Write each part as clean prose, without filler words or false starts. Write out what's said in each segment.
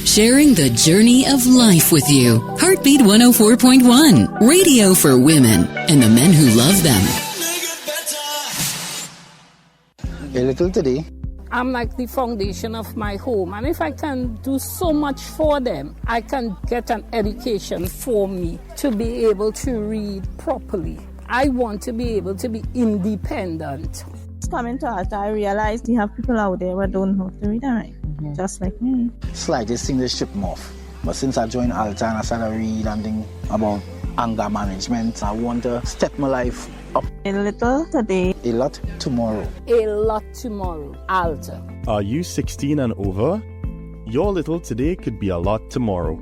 sharing the journey of life with you. Heartbeat 104.1, radio for women and the men who love them. A little today. I'm like the foundation of my home, and if I can do so much for them, I can get an education for me to be able to read properly. I want to be able to be independent. Coming to ALTA, I realized you have people out there who don't know how to read and write, just like me. Slightest thing they strip me off. But since I joined ALTA and I started to read and think about anger management, I want to step my life up. A little today. A lot tomorrow. A lot tomorrow. ALTA. Are you 16 and over? Your little today could be a lot tomorrow.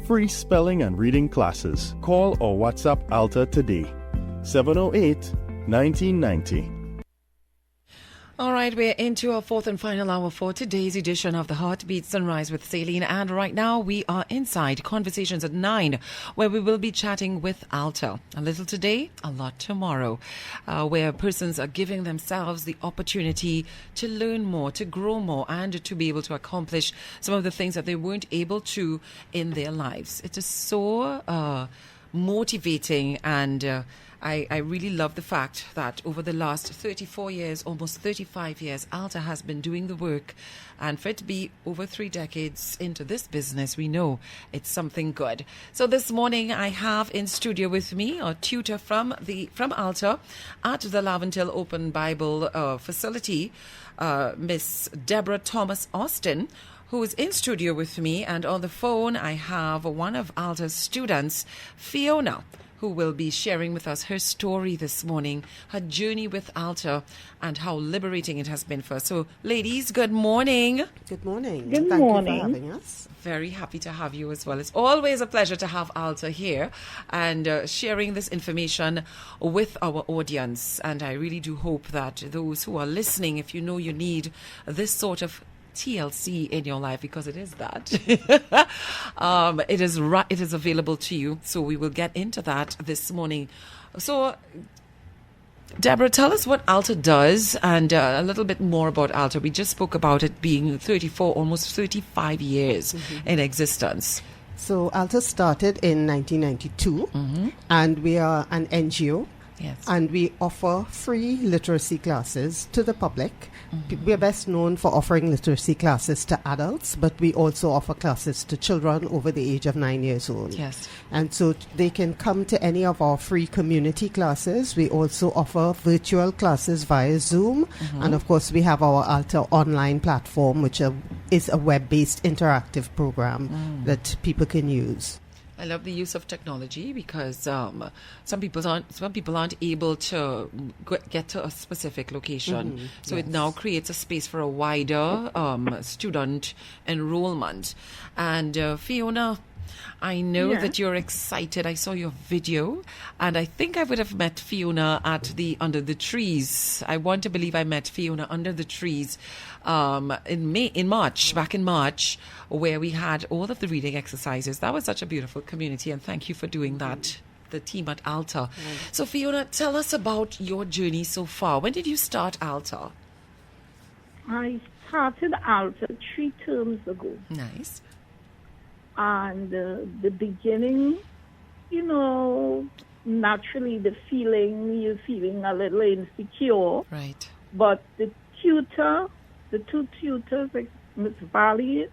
Free spelling and reading classes. Call or WhatsApp ALTA today. 708-1990. All right, we're into our fourth and final hour for today's edition of the Heartbeat Sunrise with Salene. And right now we are inside Conversations at 9, where we will be chatting with ALTA. A little today, a lot tomorrow, where persons are giving themselves the opportunity to learn more, to grow more, and to be able to accomplish some of the things that they weren't able to in their lives. It is so motivating, and I really love the fact that over the last 34 years, almost 35 years, ALTA has been doing the work. And for it to be over 3 decades into this business, we know it's something good. So this morning, I have in studio with me a tutor from ALTA at the Laventille Open Bible facility, Miss Deborah Thomas Austin, who is in studio with me. And on the phone, I have one of ALTA's students, Pheona, who will be sharing with us her story this morning, her journey with ALTA, and how liberating it has been for her. So, ladies, good morning. Good morning. Good Thank morning. you for having us. Very happy to have you as well. It's always a pleasure to have ALTA here and sharing this information with our audience. And I really do hope that those who are listening, if you know you need this sort of TLC in your life, because it is that. It is available to you. So we will get into that this morning. So, Deborah, tell us what ALTA does and a little bit more about ALTA. We just spoke about it being 34, almost 35 years in existence. So ALTA started in 1992, and we are an NGO. Yes. And we offer free literacy classes to the public. We are best known for offering literacy classes to adults, but we also offer classes to children over the age of 9 years old. Yes. And so they can come to any of our free community classes. We also offer virtual classes via Zoom. And of course, we have our ALTA online platform, which is a web-based interactive program that people can use. I love the use of technology because some people aren't able to get to a specific location. So it now creates a space for a wider student enrollment. And Pheona, I know that you're excited. I saw your video, and I think I would have met Pheona at the Under the Trees. I want to believe I met Pheona under the trees back in March, where we had all of the reading exercises. That was such a beautiful community, and thank you for doing that, the team at ALTA. So Pheona, tell us about your journey so far. When did you start ALTA? I started ALTA 3 terms ago. Nice. And the beginning, naturally you're feeling a little insecure. Right. But the 2 tutors, like Miss Valley,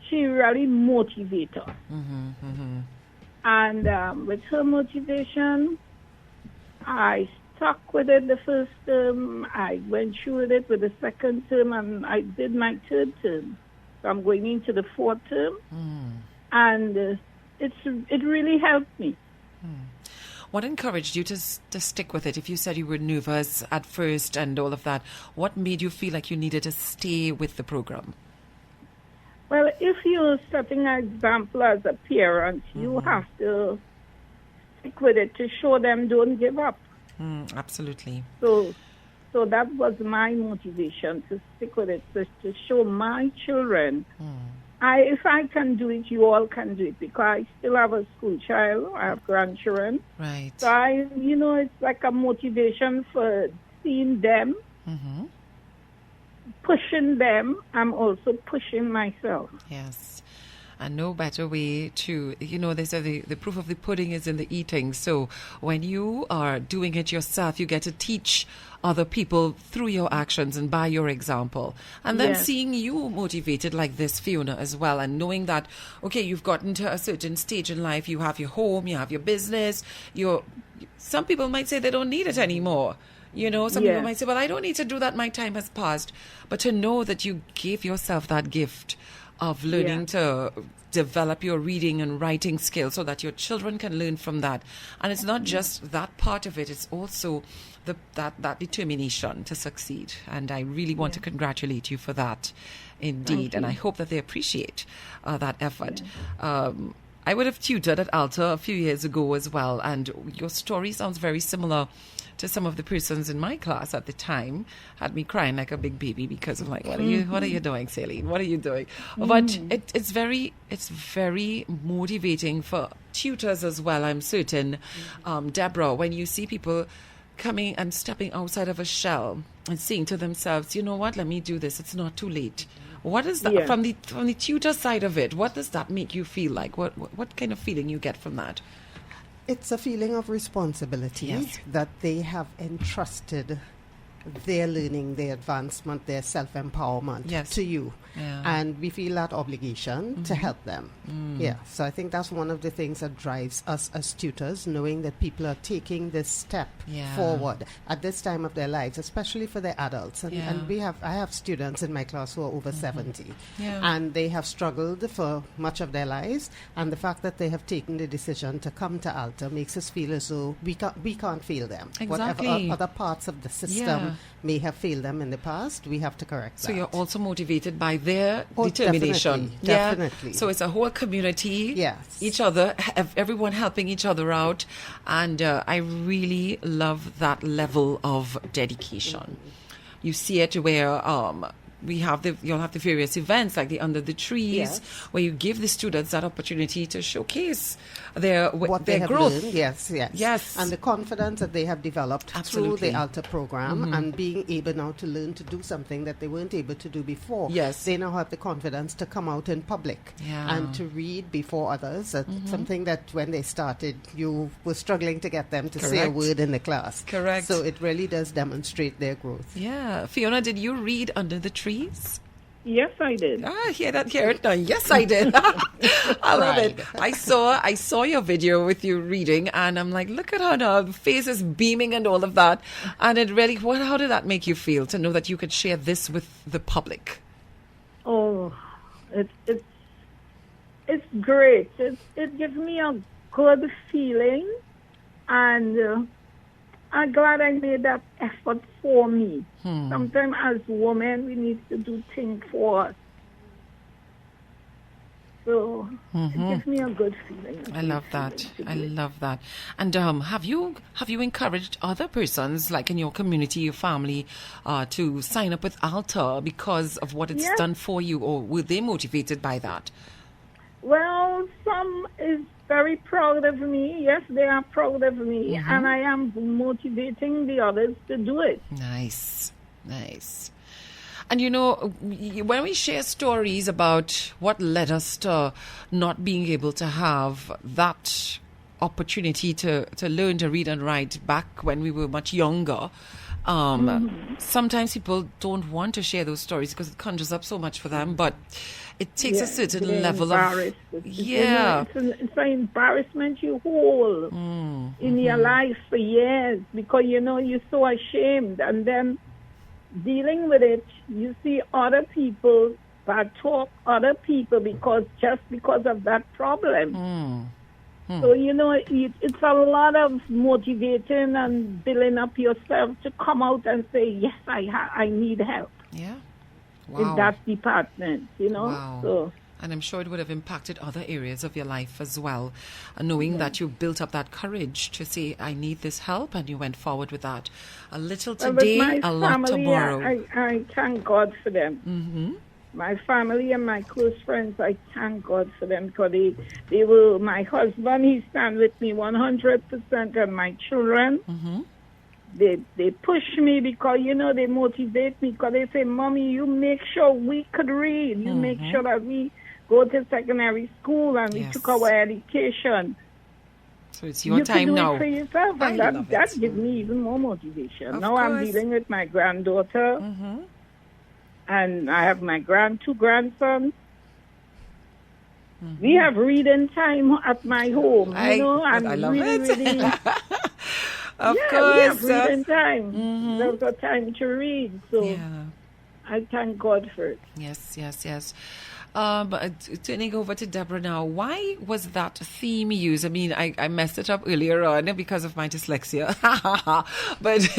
she really motivated us. And with her motivation, I stuck with it the first term. I went through it with the second term, and I did my 3rd term. So I'm going into the 4th term, and it really helped me. What encouraged you to stick with it? If you said you were nervous at first and all of that, what made you feel like you needed to stay with the program? Well, if you're setting an example as a parent, you have to stick with it to show them don't give up. Absolutely. So that was my motivation, to stick with it, to show my children, if I can do it, you all can do it, because I still have a school child, I have grandchildren. Right. So it's like a motivation for seeing them pushing them, I'm also pushing myself. Yes. And no better way to, they say the proof of the pudding is in the eating. So when you are doing it yourself, you get to teach other people through your actions and by your example. And then seeing you motivated like this, Pheona, as well, and knowing that, okay, you've gotten to a certain stage in life, you have your home, you have your business, some people might say they don't need it anymore. Some people might say, well, I don't need to do that, my time has passed. But to know that you gave yourself that gift of learning to develop your reading and writing skills so that your children can learn from that. And it's not just that part of it, it's also that determination to succeed. And I really want to congratulate you for that, indeed. And I hope that they appreciate that effort. I would have tutored at ALTA a few years ago as well, and your story sounds very similar to some of the persons in my class at the time. Had me crying like a big baby because of like, what are you doing, Salene? What are you doing? But it's very motivating for tutors as well, I'm certain. Deborah, when you see people coming and stepping outside of a shell and saying to themselves, you know what, let me do this, it's not too late. What is that from the tutor side of it? What does that make you feel like? What kind of feeling you get from that? It's a feeling of responsibility that they have entrusted their learning, their advancement, their self-empowerment to you. Yeah. And we feel that obligation to help them. So I think that's one of the things that drives us as tutors, knowing that people are taking this step forward at this time of their lives, especially for the adults. And I have students in my class who are over 70, and they have struggled for much of their lives. And the fact that they have taken the decision to come to ALTA makes us feel as though we can't fail them. Exactly. Whatever other parts of the system may have failed them in the past, we have to correct that. So you're also motivated by their determination. Definitely. So it's a whole community. Yes. Each other, everyone helping each other out. And I really love that level of dedication. You see it where you'll have the various events like the Under the Trees, where you give the students that opportunity to showcase their growth. Learned. Yes. And the confidence that they have developed through the ALTA program and being able now to learn to do something that they weren't able to do before. Yes. They now have the confidence to come out in public and to read before others. Something that when they started, you were struggling to get them to say a word in the class. Correct. So it really does demonstrate their growth. Yeah. Pheona, did you read Under the Trees? Yes, I did. Hear it now. Yes, I did. I love it. I saw your video with you reading, and I'm like, look at her now. The face is beaming and all of that. And it really, how did that make you feel to know that you could share this with the public? Oh, it's great. It gives me a good feeling, and I'm glad I made that effort for me. Sometimes as women, we need to do things for us. So it gives me a good feeling. I love that. And have you encouraged other persons, like in your community, your family, to sign up with ALTA because of what it's done for you, or were they motivated by that? Well, some is very proud of me. Yes, they are proud of me, and I am motivating the others to do it. Nice. And when we share stories about what led us to not being able to have that opportunity to learn to read and write back when we were much younger, sometimes people don't want to share those stories because it conjures up so much for them, but it takes a certain level of... It's an embarrassment you hold in your life for years because, you're so ashamed. And then dealing with it, you see other people that talk other people because of that problem. So, it's a lot of motivating and building up yourself to come out and say, yes, I need help. Yeah. In that department, Wow. So. And I'm sure it would have impacted other areas of your life as well, knowing that you built up that courage to say, I need this help, and you went forward with that. A little today, a lot tomorrow. I thank God for them. My family and my close friends, I thank God for them because they were, my husband, he stand with me 100%, and my children, they push me because, they motivate me because they say, Mommy, you make sure we could read. You make sure that we go to secondary school and we took our education. So it's your time now. You can do it for yourself, and that gives me even more motivation. Now I'm dealing with my granddaughter, and I have my two grandsons. We have reading time at my home, I love it. Really, of course. We have reading time. There's a time to read, so I thank God for it. Yes. But turning over to Deborah now, why was that theme used? I mean, I messed it up earlier on because of my dyslexia. But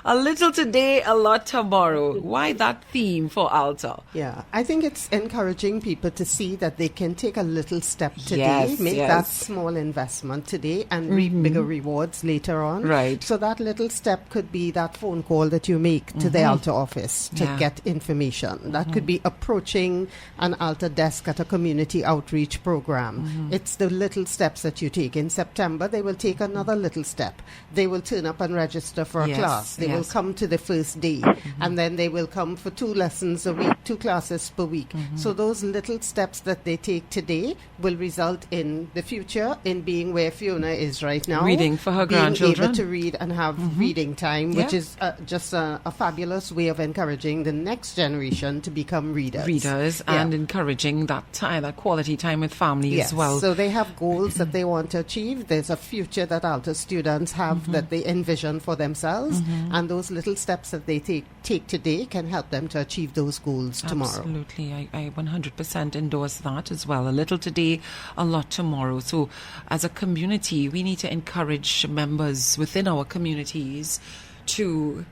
a little today, a lot tomorrow. Why that theme for ALTA? Yeah, I think it's encouraging people to see that they can take a little step today, make that small investment today and reap bigger rewards later on. Right. So that little step could be that phone call that you make to the ALTA office to get information. That could be approaching an ALTA desk at a community outreach program. It's the little steps that you take. In September, they will take another little step. They will turn up and register for a class. They will come to the first day, and then they will come for 2 lessons a week, 2 classes per week. So those little steps that they take today will result in the future in being where Pheona is right now. Reading for her grandchildren. Being able to read and have reading time, which is just a fabulous way of encouraging the next generation to become readers. And encouraging that time, that quality time with family as well. So they have goals that they want to achieve. There's a future that ALTA students have that they envision for themselves, and those little steps that they take today can help them to achieve those goals tomorrow. Absolutely. I 100% endorse that as well. A little today, a lot tomorrow. So as a community, we need to encourage members within our communities to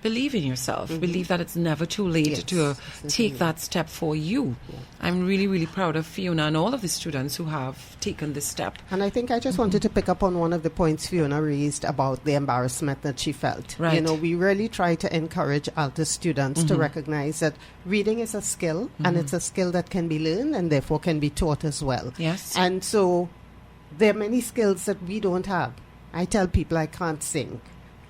believe in yourself. Believe that it's never too late to take that step for you. I'm really, really proud of Pheona and all of the students who have taken this step. And I think I just wanted to pick up on one of the points Pheona raised about the embarrassment that she felt. Right. We really try to encourage ALTA students to recognize that reading is a skill, and it's a skill that can be learned and therefore can be taught as well. Yes. And so there are many skills that we don't have. I tell people I can't sing.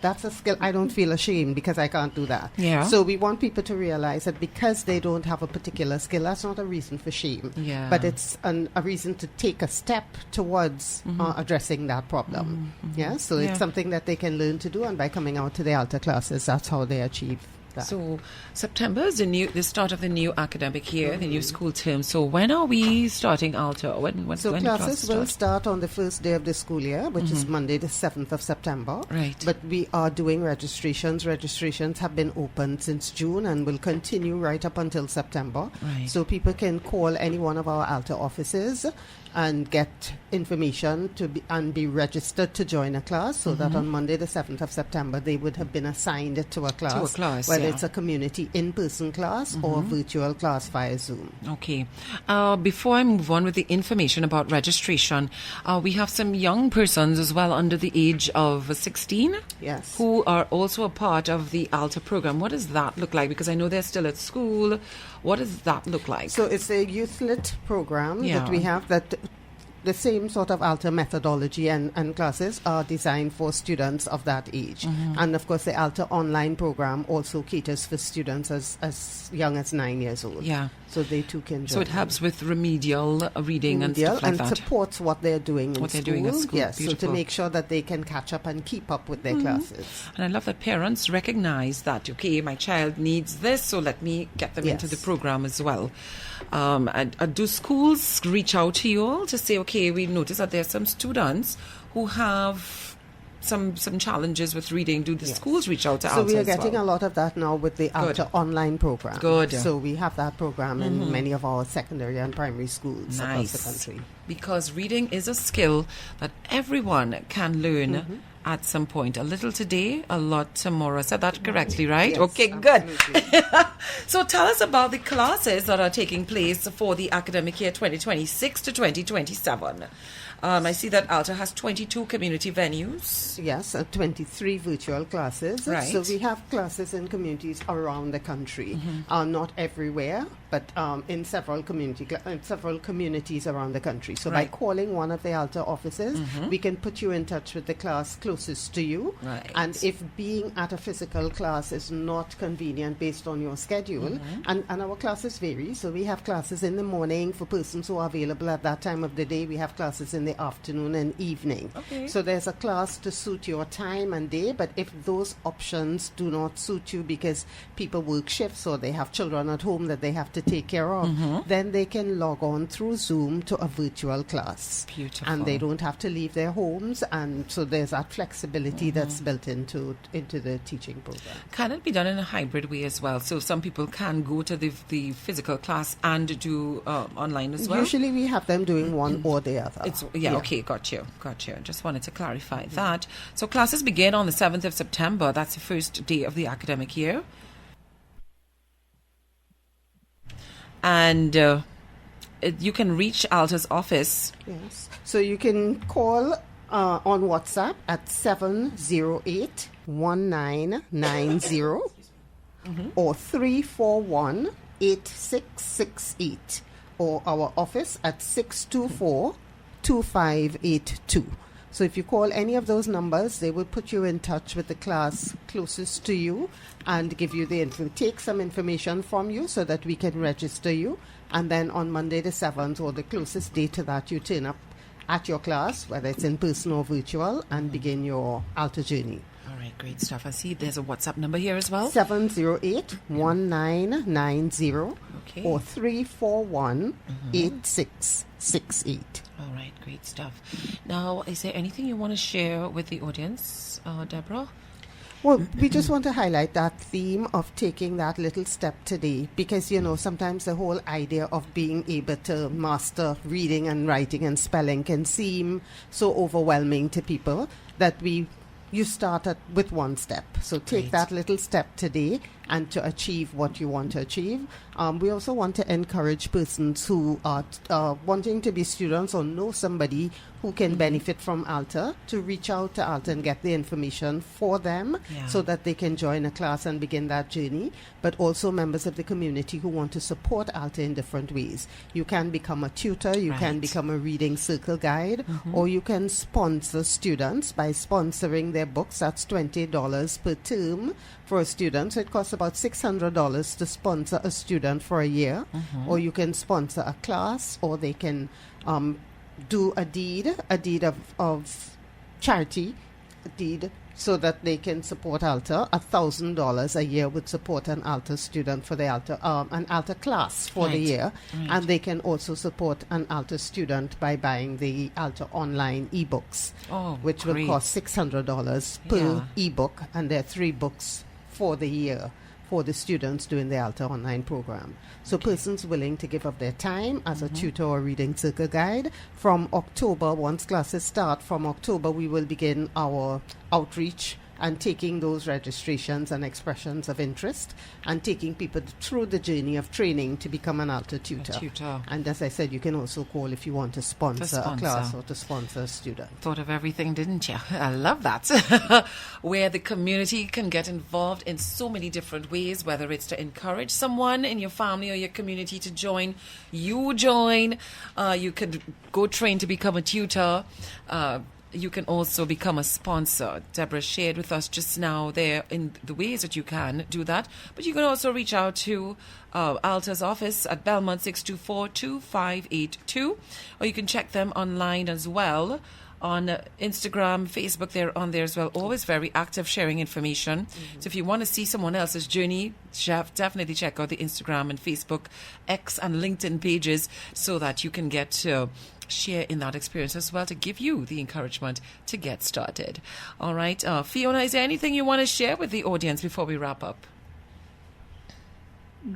That's a skill. I don't feel ashamed because I can't do that. Yeah. So we want people to realize that because they don't have a particular skill, that's not a reason for shame. Yeah. But it's a reason to take a step towards addressing that problem. Yeah. So it's something that they can learn to do, and by coming out to the ALTA classes, that's how they achieve that. So September is the start of the new academic year, the new school term. So when are we starting ALTA? When classes will start on the first day of the school year, which is Monday the 7th of September. Right. But we are doing registrations. Registrations have been open since June and will continue right up until September. Right. So people can call any one of our ALTA offices and get information and be registered to join a class, so that on Monday the 7th of September they would have been assigned to a class, whether it's a community in-person class or a virtual class via Zoom. Okay. Before I move on with the information about registration, we have some young persons as well under the age of 16 who are also a part of the ALTA program. What does that look like? Because I know they're still at school. What does that look like? So it's a youth-lit program that we have that the same sort of ALTA methodology and classes are designed for students of that age. And of course the ALTA online program also caters for students as young as 9 years old. Yeah. So they too can join. So it helps with remedial reading and stuff like that. And supports what they're doing in school. Yes, Beautiful. so to make sure that they can catch up and keep up with their classes. And I love that parents recognize that, okay, my child needs this, so let me get them into the program as well. Do schools reach out to you all to say, okay, we noticed that there are some students who have some challenges with reading? Do the schools reach out to ALTA? So we are getting a lot of that now with the ALTA online program. Good. So we have that program in many of our secondary and primary schools across the country. Because reading is a skill that everyone can learn at some point. A little today, a lot tomorrow. I said that correctly, right? Yes, okay, good. So tell us about the classes that are taking place for the academic year 2026 to 2027. I see that ALTA has 22 community venues. Yes, 23 virtual classes. Right. So we have classes in communities around the country, not everywhere, but in several communities around the country. So by Right. calling one of the ALTA offices, we can put you in touch with the class closest to you. Right. And if being at a physical class is not convenient based on your schedule, and our classes vary. So we have classes in the morning for persons who are available at that time of the day. We have classes in the afternoon and evening. Okay. So there's a class to suit your time and day, but if those options do not suit you because people work shifts or they have children at home that they have to take care of, then they can log on through Zoom to a virtual class. Beautiful. And they don't have to leave their homes, and so there's that flexibility that's built into the teaching program. Can it be done in a hybrid way as well? So some people can go to the physical class and do online as well? Usually we have them doing one or the other. Okay, got you. Just wanted to clarify that. So classes begin on the 7th of September. That's the first day of the academic year. And you can reach ALTA's office. Yes. So you can call on WhatsApp at 708-1990 or 341-8668, or our office at 624-2582. So if you call any of those numbers, they will put you in touch with the class closest to you and give you the info, take some information from you so that we can register you. And then on Monday the 7th, or the closest date to that, you turn up at your class, whether it's in person or virtual, and begin your ALTA journey. All right, great stuff. I see there's a WhatsApp number here as well. 708-1990 or 341-8668. All right, great stuff. Now, is there anything you want to share with the audience, Deborah? Well, we just want to highlight that theme of taking that little step today, because, sometimes the whole idea of being able to master reading and writing and spelling can seem so overwhelming to people that you start with one step. So take that little step today and to achieve what you want to achieve. We also want to encourage persons who are wanting to be students or know somebody who can benefit from ALTA to reach out to ALTA and get the information for them so that they can join a class and begin that journey. But also members of the community who want to support ALTA in different ways. You can become a tutor, you can become a reading circle guide, or you can sponsor students by sponsoring their books. That's $20 per term for a student. So it costs about $600 to sponsor a student for a year. Or you can sponsor a class, or they can do a deed of charity, a deed, so that they can support ALTA. $1,000 a year would support an ALTA student for the an ALTA class for the year. And they can also support an ALTA student by buying the ALTA online ebooks, which will cost $600 per ebook, and there are 3 books for the year for the students doing the ALTA online program. So persons willing to give up their time as a tutor or reading circle guide, from October, once classes start, from October we will begin our outreach and taking those registrations and expressions of interest and taking people through the journey of training to become an ALTA tutor. And as I said, you can also call if you want to sponsor a class or to sponsor a student. Thought of everything, didn't you? I love that. Where the community can get involved in so many different ways, whether it's to encourage someone in your family or your community to join. You join. You could go train to become a tutor. You can also become a sponsor. Deborah shared with us just now there in the ways that you can do that. But you can also reach out to ALTA's office at Belmont 624-2582. Or you can check them online as well. On Instagram, Facebook, they're on there as well. Always very active, sharing information. So if you want to see someone else's journey, definitely check out the Instagram and Facebook, X and LinkedIn pages so that you can get to share in that experience as well, to give you the encouragement to get started. All right. Pheona, is there anything you want to share with the audience before we wrap up?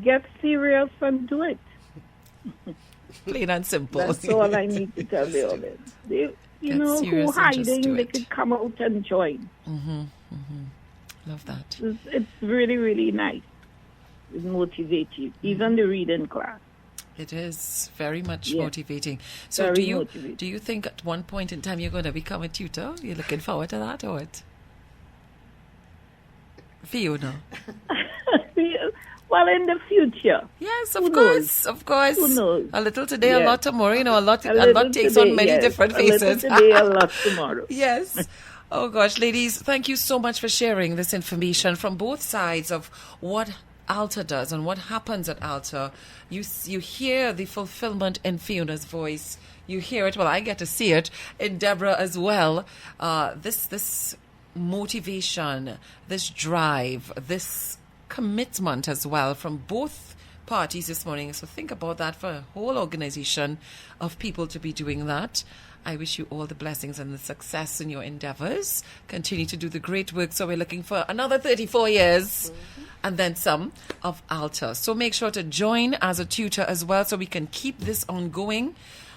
Get serious and do it. Plain and simple. That's all I need to tell the audience. Who hiding, they could come out and join. Love that. It's really, really nice. It motivates you. Even the reading class. It is very much Yeah. motivating. So Very motivating. do you think at one point in time you're going to become a tutor? You're looking forward to that or what? Pheona. Well, in the future. Yes, Who of knows? course. Who knows? A little today, a Yeah. lot tomorrow. You know, a lot little takes today, on many yes. different A little faces. today, a lot tomorrow. Yes. Oh gosh, ladies, thank you so much for sharing this information from both sides of what ALTA does and what happens at ALTA. You hear the fulfillment in Pheona's voice. You hear it. Well, I get to see it in Deborah as well. This motivation, this drive, this commitment as well from both parties this morning. So think about that for a whole organization of people to be doing that. I wish you all the blessings and the success in your endeavors. Continue to do the great work. So we're looking for another 34 years and then some of ALTA. So make sure to join as a tutor as well so we can keep this ongoing.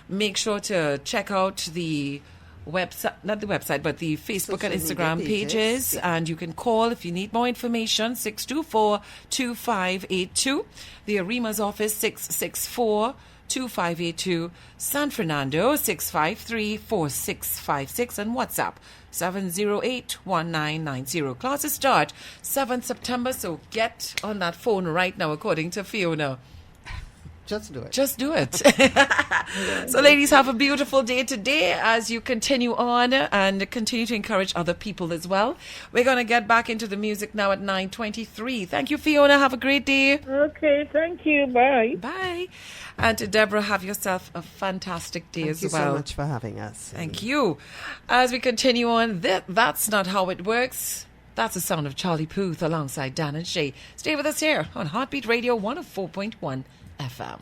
Make sure to check out the website, not the website, but the Facebook and Social Instagram media pages. And you can call if you need more information, 624-2582. The ARIMA's office, 664-2582. San Fernando, 653-4656. And WhatsApp, 708-1990. Classes start 7th September, so get on that phone right now, according to Pheona. Just do it. Just do it. So, ladies, have a beautiful day today as you continue on and continue to encourage other people as well. We're going to get back into the music now at 9:23. Thank you, Pheona. Have a great day. Okay, thank you. Bye. Bye. And to Deborah, have yourself a fantastic day as Thank you well. so much for having us. Thank you. As we continue on, that's not how it works. That's the sound of Charlie Puth alongside Dan and Shay. Stay with us here on Heartbeat Radio 104.1 FM.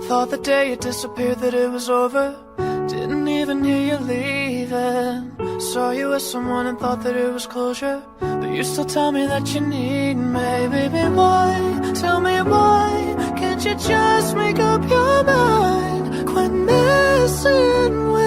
Thought the day you disappeared that it was over. Didn't even hear you leaving. Saw you with someone and thought that it was closure. But you still tell me that you need me. Baby, why? Tell me why? Can't you just make up your mind? Quit messing with